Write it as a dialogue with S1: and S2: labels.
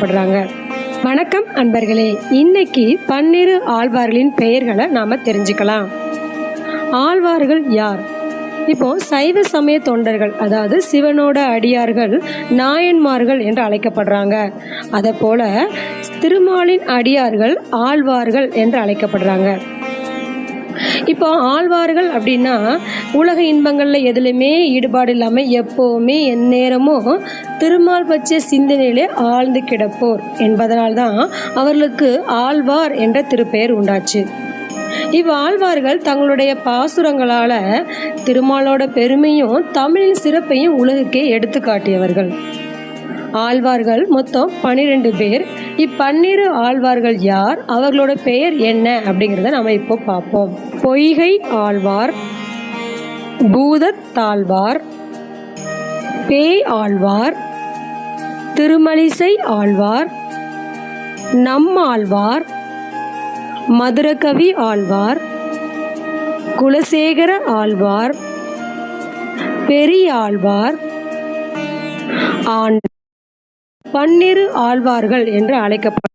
S1: அழைக்கப்படுறாங்க. வணக்கம் அன்பர்களே, இன்னைக்கு 12 ஆழ்வார்களின் பெயர்களை நாம தெரிஞ்சுக்கலாம். ஆழ்வார்கள் யார்? இப்போ சைவ சமய தொண்டர்கள், அதாவது சிவனோட அடியார்கள் நாயன்மார்கள் என்று அழைக்கப்படுறாங்க. அதை போல திருமாலின் அடியார்கள் ஆழ்வார்கள் என்று அழைக்கப்படுறாங்க. இப்போ ஆழ்வார்கள் அப்படின்னா உலக இன்பங்கள்ல எதுலையுமே ஈடுபாடு இல்லாமல் எப்போவுமே எந்நேரமும் திருமால் பற்றிய சிந்தனையிலே ஆழ்ந்து கிடப்போர் என்பதனால்தான் அவர்களுக்கு ஆழ்வார் என்ற திருப்பெயர் உண்டாச்சு. இவ்வாழ்வார்கள் தங்களுடைய பாசுரங்களால திருமாலோட பெருமையும் தமிழின் சிறப்பையும் உலகுக்கே எடுத்து காட்டியவர்கள். ஆழ்வார்கள் மொத்தம் 12 பேர். 12 ஆழ்வார்கள் யார், அவர்களோட பெயர் என்ன அப்படிங்கிறத நம்ம இப்போ பார்ப்போம். பொய்கை ஆழ்வார், பூதத்தாழ்வார், பேய் ஆழ்வார், திருமலிசை ஆழ்வார், நம்மாழ்வார், மதுரகவி ஆழ்வார், குலசேகர ஆழ்வார், பெரியாழ்வார், 12 ஆழ்வார்கள் என்று அழைக்கப்படும்.